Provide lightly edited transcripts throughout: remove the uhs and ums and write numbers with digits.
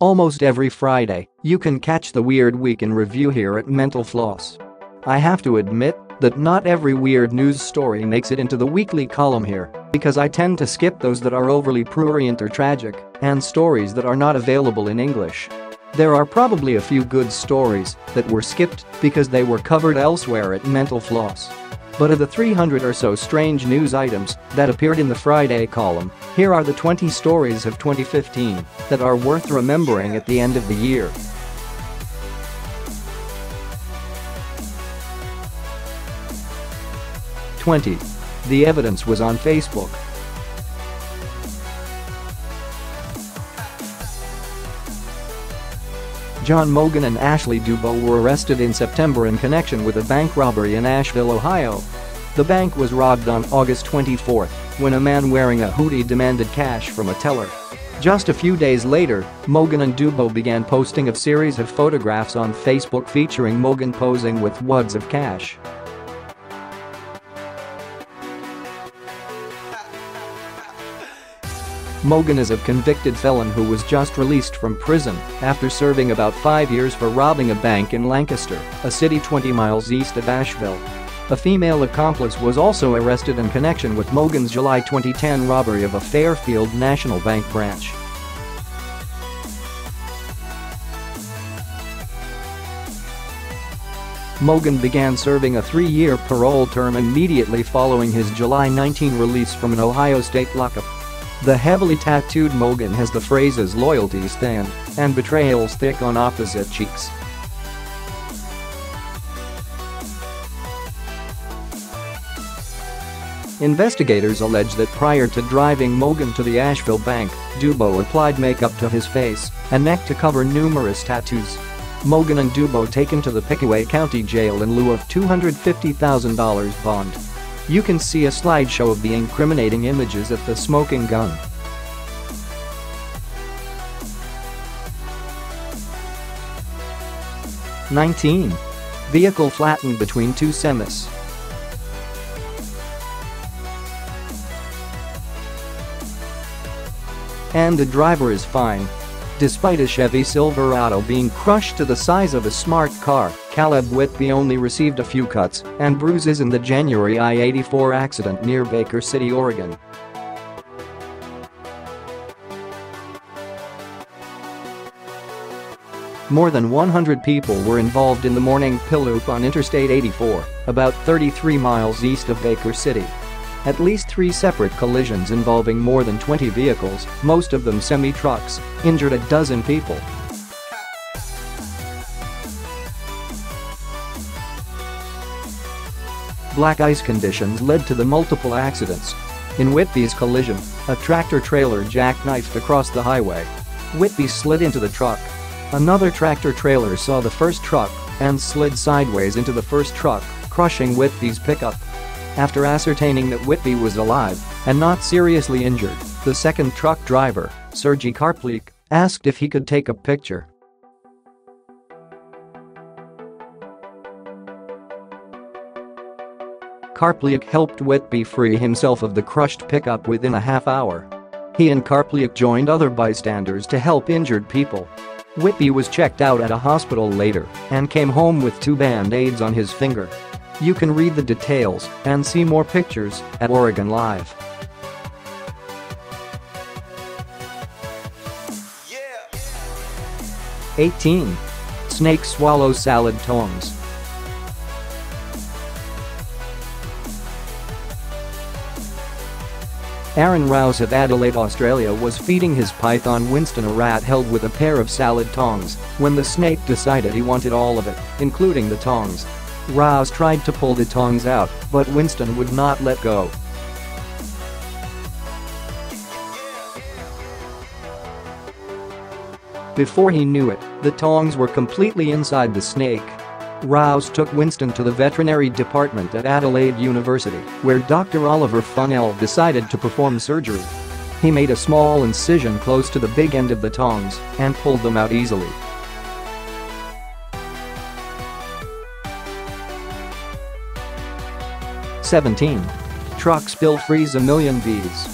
Almost every Friday, you can catch the Weird Week in Review here at Mental Floss. I have to admit that not every weird news story makes it into the weekly column here, because I tend to skip those that are overly prurient or tragic, and stories that are not available in English. There are probably a few good stories that were skipped because they were covered elsewhere at Mental Floss. But of the 300 or so strange news items that appeared in the Friday column, here are the 20 stories of 2015 that are worth remembering at the end of the year. '20. The evidence was on Facebook. John Mogan and Ashley Dubois were arrested in September in connection with a bank robbery in Asheville, Ohio. The bank was robbed on August 24 when a man wearing a hoodie demanded cash from a teller. Just a few days later, Mogan and Dubois began posting a series of photographs on Facebook featuring Mogan posing with wads of cash. Mogan is a convicted felon who was just released from prison after serving about 5 years for robbing a bank in Lancaster, a city 20 miles east of Asheville. A female accomplice was also arrested in connection with Mogan's July 2010 robbery of a Fairfield National Bank branch. Mogan began serving a 3-year parole term immediately following his July 19 release from an Ohio state lockup. The heavily tattooed Mogan has the phrases "loyalty's thin" and "betrayal's thick" on opposite cheeks. Investigators allege that prior to driving Mogan to the Asheville bank, Dubois applied makeup to his face and neck to cover numerous tattoos. Mogan and Dubois taken to the Pickaway County Jail in lieu of $250,000 bond. You can see a slideshow of the incriminating images of the smoking gun. '19. Vehicle flattened between two semis. And the driver is fine. Despite a Chevy Silverado being crushed to the size of a smart car, Caleb Whitby only received a few cuts and bruises in the January I-84 accident near Baker City, Oregon. More than 100 people were involved in the morning pilloop on Interstate 84, about 33 miles east of Baker City. At least 3 separate collisions involving more than 20 vehicles, most of them semi-trucks, injured a dozen people. Black ice conditions led to the multiple accidents. In Whitby's collision, a tractor-trailer jackknifed across the highway. Whitby slid into the truck. Another tractor-trailer saw the first truck and slid sideways into the first truck, crushing Whitby's pickup. After ascertaining that Whitby was alive and not seriously injured, the second truck driver, Sergei Karplik, asked if he could take a picture. Karplik helped Whitby free himself of the crushed pickup within a half hour. He and Karplik joined other bystanders to help injured people. Whitby was checked out at a hospital later and came home with 2 band-aids on his finger. You can read the details and see more pictures at Oregon Live. 18. Snake swallows salad tongs. Aaron Rouse of Adelaide, Australia was feeding his python Winston a rat held with a pair of salad tongs when the snake decided he wanted all of it, including the tongs. Rouse tried to pull the tongs out, but Winston would not let go. Before he knew it, the tongs were completely inside the snake. Rouse took Winston to the veterinary department at Adelaide University, where Dr. Oliver Funnell decided to perform surgery. He made a small incision close to the big end of the tongs and pulled them out easily. '17. Truck spill frees a million bees.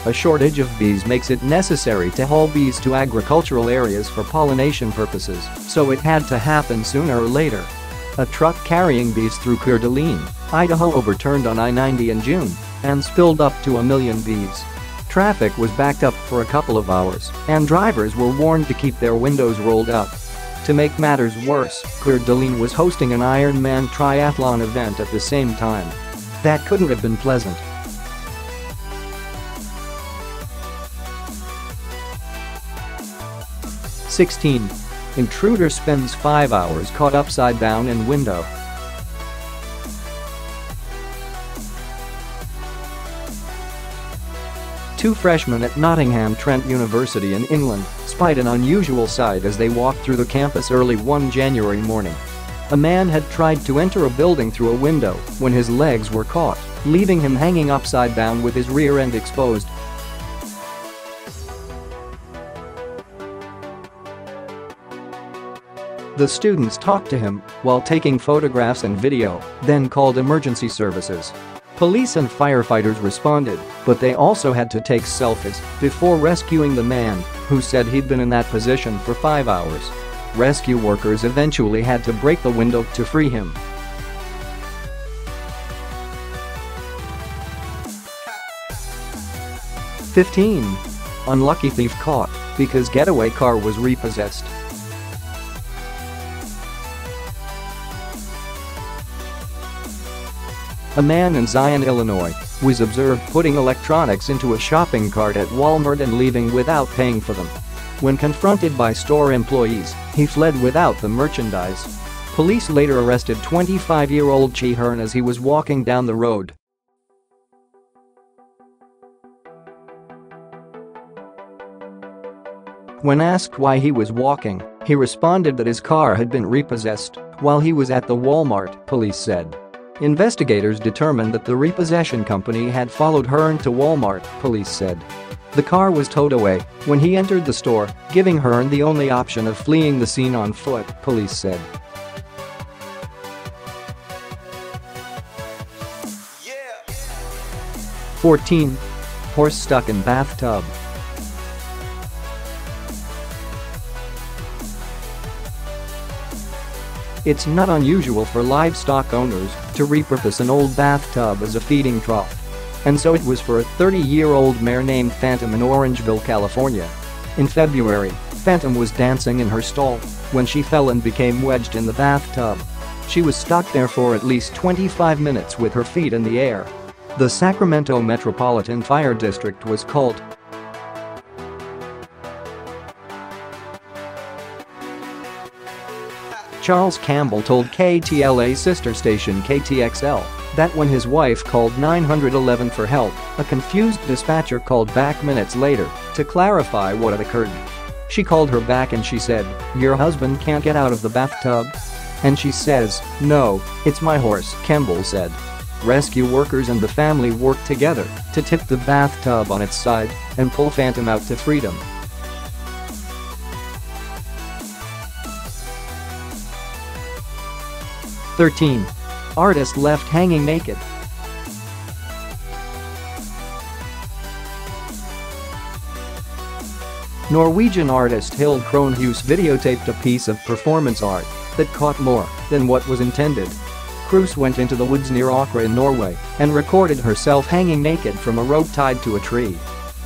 A shortage of bees makes it necessary to haul bees to agricultural areas for pollination purposes, so it had to happen sooner or later. A truck carrying bees through Coeur d'Alene, Idaho overturned on I-90 in June and spilled up to 1 million bees. Traffic was backed up for a couple of hours, and drivers were warned to keep their windows rolled up. To make matters worse, Coeur d'Alene was hosting an Ironman triathlon event at the same time. That couldn't have been pleasant. 16. Intruder spends 5 hours caught upside down in window. Two freshmen at Nottingham Trent University in England spied an unusual sight as they walked through the campus early one January morning. A man had tried to enter a building through a window when his legs were caught, leaving him hanging upside down with his rear end exposed. The students talked to him while taking photographs and video, then called emergency services. Police and firefighters responded, but they also had to take selfies before rescuing the man, who said he'd been in that position for 5 hours. Rescue workers eventually had to break the window to free him. "15. Unlucky thief caught because getaway car was repossessed." A man in Zion, Illinois, was observed putting electronics into a shopping cart at Walmart and leaving without paying for them. When confronted by store employees, he fled without the merchandise. Police later arrested 25-year-old Chi Hearn as he was walking down the road. When asked why he was walking, he responded that his car had been repossessed while he was at the Walmart, police said. Investigators determined that the repossession company had followed Hearn to Walmart, police said. The car was towed away when he entered the store, giving Hearn the only option of fleeing the scene on foot, police said. Yeah. 14. Horse stuck in bathtub. It's not unusual for livestock owners to repurpose an old bathtub as a feeding trough. And so it was for a 30-year-old mare named Phantom in Orangeville, California. In February, Phantom was dancing in her stall when she fell and became wedged in the bathtub. She was stuck there for at least 25 minutes with her feet in the air. The Sacramento Metropolitan Fire District was called. Charles Campbell told KTLA's sister station KTXL that when his wife called 911 for help, a confused dispatcher called back minutes later to clarify what had occurred. She called her back and she said, "Your husband can't get out of the bathtub?" And she says, "No, it's my horse," Campbell said. Rescue workers and the family worked together to tip the bathtub on its side and pull Phantom out to freedom. 13. Artist left hanging naked. Norwegian artist Hilde Kronhus videotaped a piece of performance art that caught more than what was intended. Kruse went into the woods near Åkra in Norway and recorded herself hanging naked from a rope tied to a tree.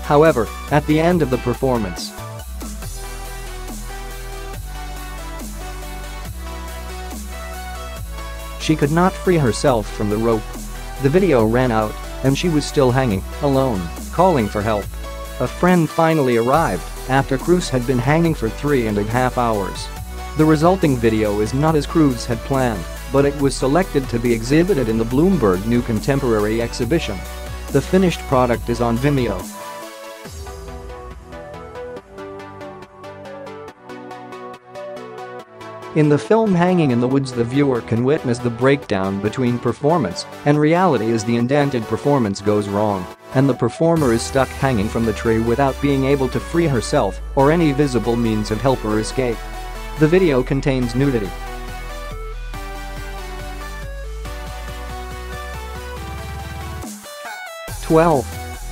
However, at the end of the performance, she could not free herself from the rope. The video ran out, and she was still hanging, alone, calling for help. A friend finally arrived after Kruse had been hanging for 3.5 hours. The resulting video is not as Kruse had planned, but it was selected to be exhibited in the Bloomberg New Contemporary exhibition. The finished product is on Vimeo. In the film Hanging in the Woods, the viewer can witness the breakdown between performance and reality as the indented performance goes wrong, and the performer is stuck hanging from the tree without being able to free herself or any visible means of help or escape. The video contains nudity. "12.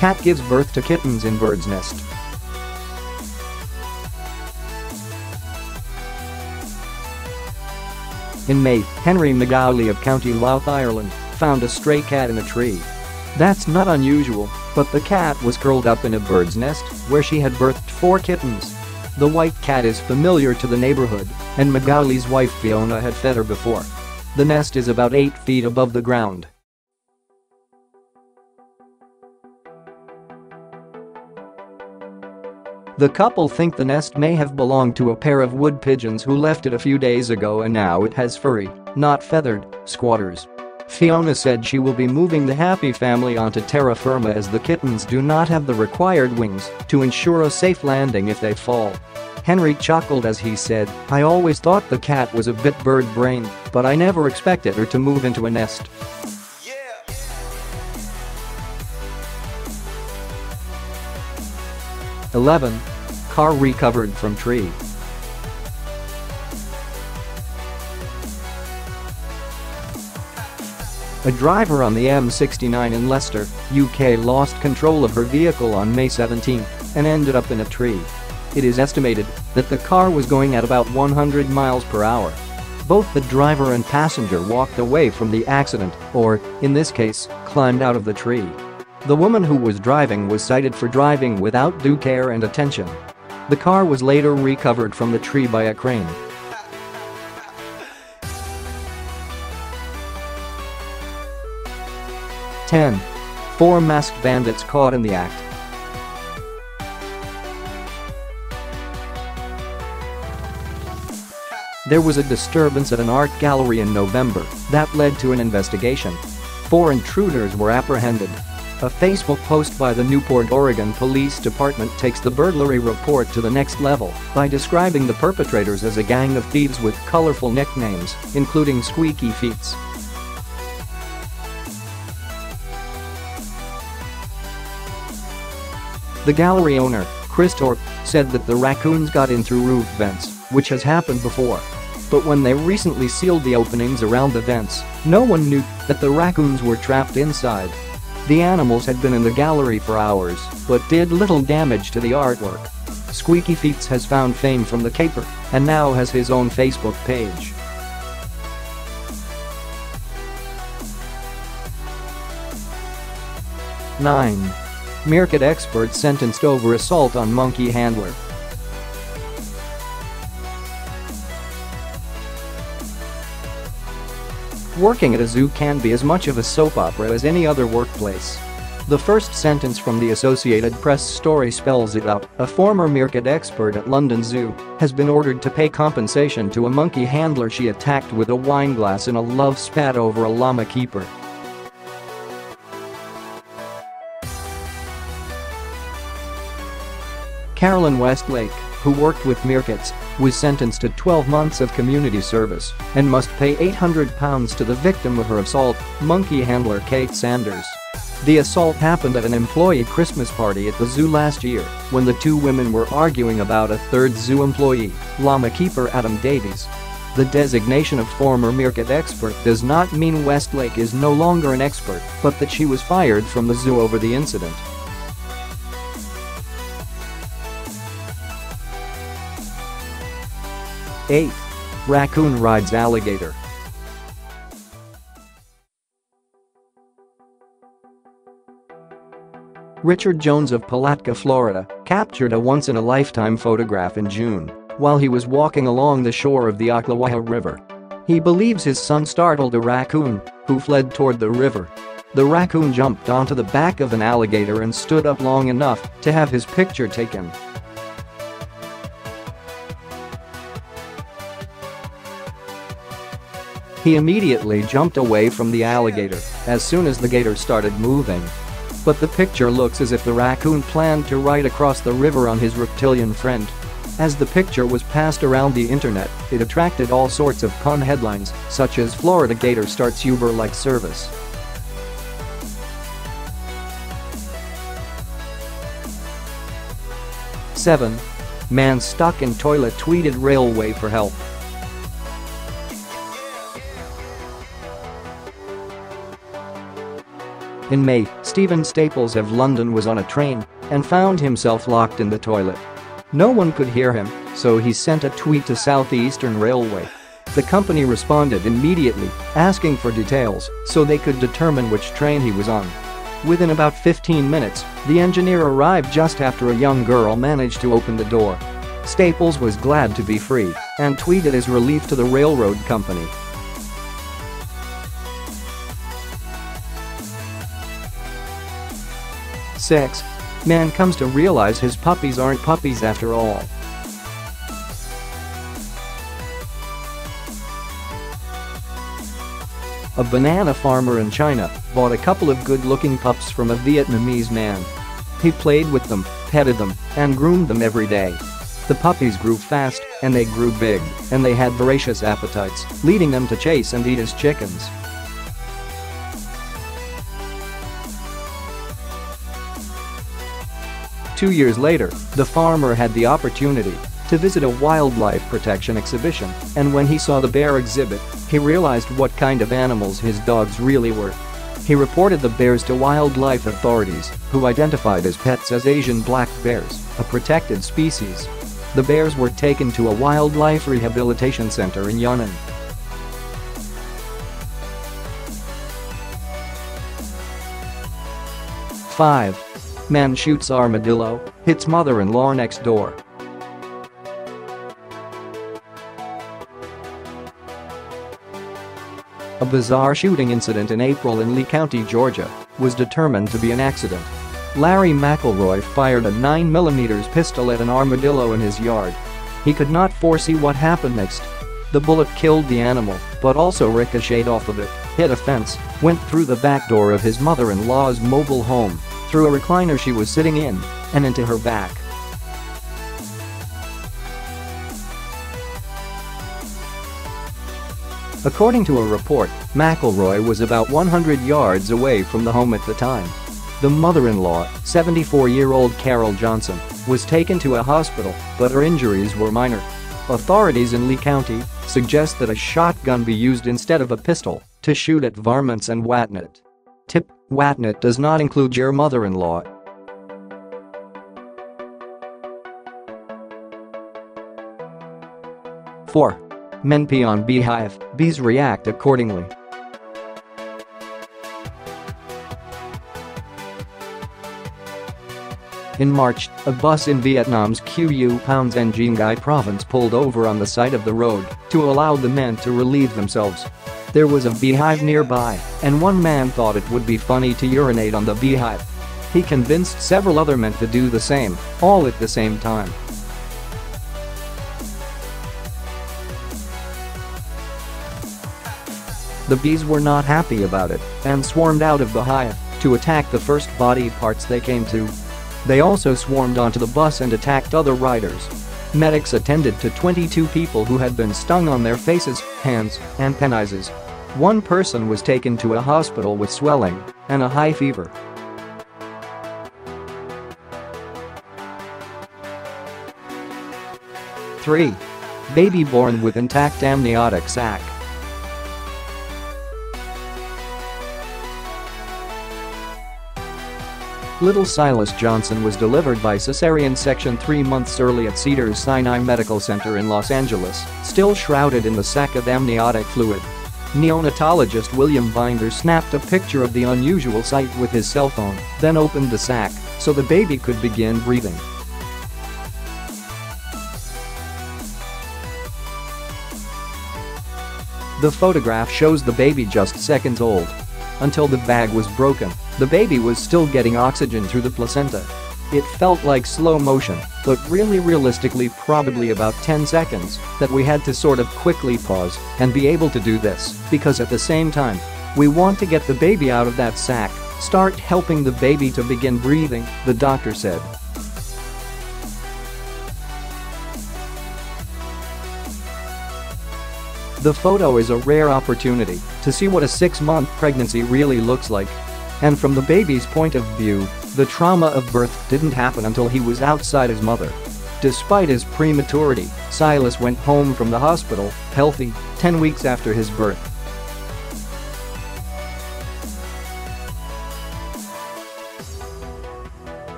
Cat gives birth to kittens in bird's nest. In May, Henry McGowley of County Louth, Ireland, found a stray cat in a tree. That's not unusual, but the cat was curled up in a bird's nest where she had birthed 4 kittens. The white cat is familiar to the neighborhood, and McGowley's wife Fiona had fed her before. The nest is about 8 feet above the ground. The couple think the nest may have belonged to a pair of wood pigeons who left it a few days ago, and now it has furry, not feathered, squatters. Fiona said she will be moving the happy family onto terra firma as the kittens do not have the required wings to ensure a safe landing if they fall. Henry chuckled as he said, "I always thought the cat was a bit bird-brained, but I never expected her to move into a nest." 11. Car recovered from tree. A driver on the M69 in Leicester, UK lost control of her vehicle on May 17 and ended up in a tree. It is estimated that the car was going at about 100 miles per hour. Both the driver and passenger walked away from the accident, or, in this case, climbed out of the tree. The woman who was driving was cited for driving without due care and attention. The car was later recovered from the tree by a crane. "10. 4 masked bandits caught in the act." There was a disturbance at an art gallery in November that led to an investigation. 4 intruders were apprehended. A Facebook post by the Newport, Oregon Police Department takes the burglary report to the next level by describing the perpetrators as a gang of thieves with colorful nicknames, including Squeaky Feets. The gallery owner, Chris Thorpe, said that the raccoons got in through roof vents, which has happened before. But when they recently sealed the openings around the vents, no one knew that the raccoons were trapped inside. The animals had been in the gallery for hours, but did little damage to the artwork. Squeaky Feets has found fame from the caper and now has his own Facebook page. "9. Meerkat expert sentenced over assault on monkey handler." Working at a zoo can be as much of a soap opera as any other workplace. The first sentence from the Associated Press story spells it out. A former meerkat expert at London Zoo has been ordered to pay compensation to a monkey handler she attacked with a wine glass in a love spat over a llama keeper. Carolyn Westlake, who worked with meerkats, was sentenced to 12 months of community service and must pay £800 to the victim of her assault, monkey handler Kate Sanders. The assault happened at an employee Christmas party at the zoo last year when the two women were arguing about a third zoo employee, llama keeper Adam Davies. The designation of former meerkat expert does not mean Westlake is no longer an expert, but that she was fired from the zoo over the incident. "8. Raccoon rides alligator." Richard Jones of Palatka, Florida, captured a once-in-a-lifetime photograph in June while he was walking along the shore of the Ocklawaha River. He believes his son startled a raccoon, who fled toward the river. The raccoon jumped onto the back of an alligator and stood up long enough to have his picture taken. He immediately jumped away from the alligator as soon as the gator started moving. But the picture looks as if the raccoon planned to ride across the river on his reptilian friend. As the picture was passed around the internet, it attracted all sorts of pun headlines, such as "Florida Gator starts Uber-like service." "7. Man stuck in toilet tweeted railway for help." In May, Stephen Staples of London was on a train and found himself locked in the toilet. No one could hear him, so he sent a tweet to Southeastern Railway. The company responded immediately, asking for details so they could determine which train he was on. Within about 15 minutes, the engineer arrived just after a young girl managed to open the door. Staples was glad to be free and tweeted his relief to the railroad company. Six. Man comes to realize his puppies aren't puppies after all. A banana farmer in China bought a couple of good-looking pups from a Vietnamese man. He played with them, petted them, and groomed them every day. The puppies grew fast, and they grew big, and they had voracious appetites, leading them to chase and eat his chickens. Two years later, the farmer had the opportunity to visit a wildlife protection exhibition, and when he saw the bear exhibit, he realized what kind of animals his dogs really were. He reported the bears to wildlife authorities, who identified his pets as Asian black bears, a protected species. The bears were taken to a wildlife rehabilitation center in Yunnan. Five. Man shoots armadillo, hits mother-in-law next door. A bizarre shooting incident in April in Lee County, Georgia, was determined to be an accident. Larry McElroy fired a 9mm pistol at an armadillo in his yard. He could not foresee what happened next. The bullet killed the animal, but also ricocheted off of it, hit a fence, went through the back door of his mother-in-law's mobile home, through a recliner she was sitting in, and into her back. According to a report, McElroy was about 100 yards away from the home at the time. The mother-in-law, 74-year-old Carol Johnson, was taken to a hospital, but her injuries were minor. Authorities in Lee County suggest that a shotgun be used instead of a pistol to shoot at varmints and whatnot. Tip: whatnot does not include your mother-in-law. Four. Men pee on beehive, bees react accordingly. In March, a bus in Vietnam's Quang province pulled over on the side of the road to allow the men to relieve themselves. There was a beehive nearby, and one man thought it would be funny to urinate on the beehive. He convinced several other men to do the same, all at the same time. The bees were not happy about it and swarmed out of the hive to attack the first body parts they came to. They also swarmed onto the bus and attacked other riders. Medics attended to 22 people who had been stung on their faces, hands, and penises. One person was taken to a hospital with swelling and a high fever. Three. Baby born with intact amniotic sac. Little Silas Johnson was delivered by cesarean section 3 months early at Cedars-Sinai Medical Center in Los Angeles, still shrouded in the sac of amniotic fluid. Neonatologist William Binder snapped a picture of the unusual sight with his cell phone, then opened the sac so the baby could begin breathing. The photograph shows the baby just seconds old. Until the bag was broken, the baby was still getting oxygen through the placenta. It felt like slow motion, but really realistically probably about 10 seconds that we had to sort of quickly pause and be able to do this, because at the same time, we want to get the baby out of that sac, start helping the baby to begin breathing, the doctor said. The photo is a rare opportunity to see what a 6-month pregnancy really looks like. And from the baby's point of view, the trauma of birth didn't happen until he was outside his mother. Despite his prematurity, Silas went home from the hospital, healthy, 10 weeks after his birth.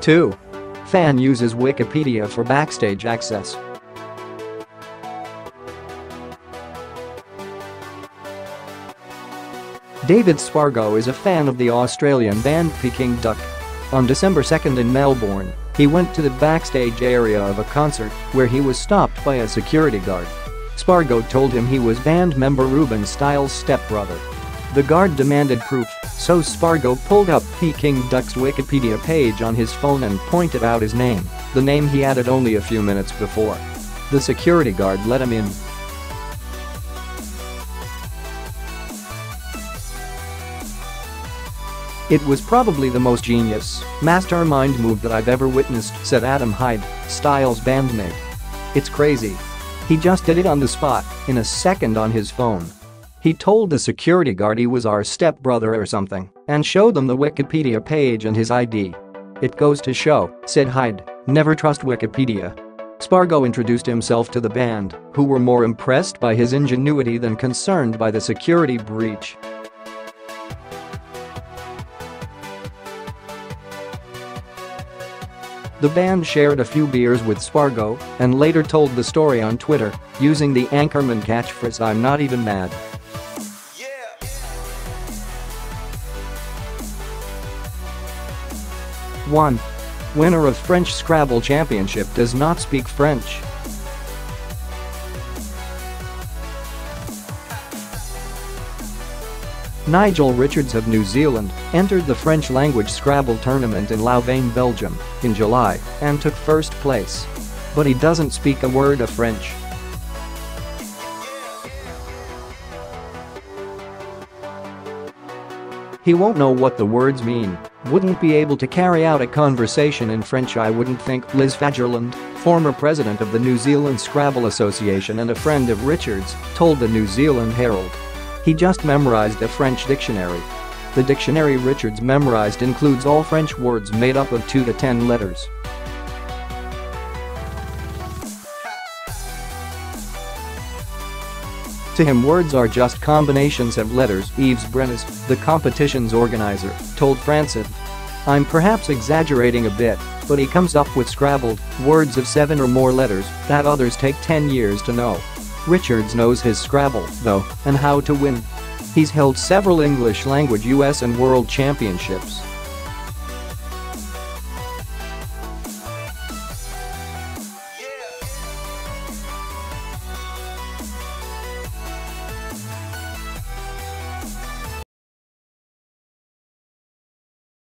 2. Fan uses Wikipedia for backstage access. David Spargo is a fan of the Australian band Peking Duck. On December 2 in Melbourne, he went to the backstage area of a concert where he was stopped by a security guard. Spargo told him he was band member Ruben Stiles' stepbrother. The guard demanded proof, so Spargo pulled up Peking Duck's Wikipedia page on his phone and pointed out his name, the name he added only a few minutes before. The security guard let him in. "It was probably the most genius, mastermind move that I've ever witnessed," said Adam Hyde, Stiles' bandmate. "It's crazy. He just did it on the spot, in a second on his phone. He told the security guard he was our stepbrother or something and showed them the Wikipedia page and his ID. It goes to show," said Hyde, "never trust Wikipedia." Spargo introduced himself to the band, who were more impressed by his ingenuity than concerned by the security breach. The band shared a few beers with Spargo and later told the story on Twitter, using the Anchorman catchphrase "I'm not even mad." Yeah. 1. Winner of French Scrabble Championship does not speak French. Nigel Richards of New Zealand entered the French-language Scrabble tournament in Louvain, Belgium, in July and took first place. But he doesn't speak a word of French. He won't know what the words mean, wouldn't be able to carry out a conversation in French, I wouldn't think, Liz Fagerland, former president of the New Zealand Scrabble Association and a friend of Richards, told the New Zealand Herald. He just memorized a French dictionary. The dictionary Richards memorized includes all French words made up of 2 to 10 letters. To him, words are just combinations of letters, Yves Brenes, the competition's organizer, told Francis. "I'm perhaps exaggerating a bit, but he comes up with scrabbled words of 7 or more letters that others take 10 years to know." Richards knows his Scrabble, though, and how to win. He's held several English-language US and World Championships.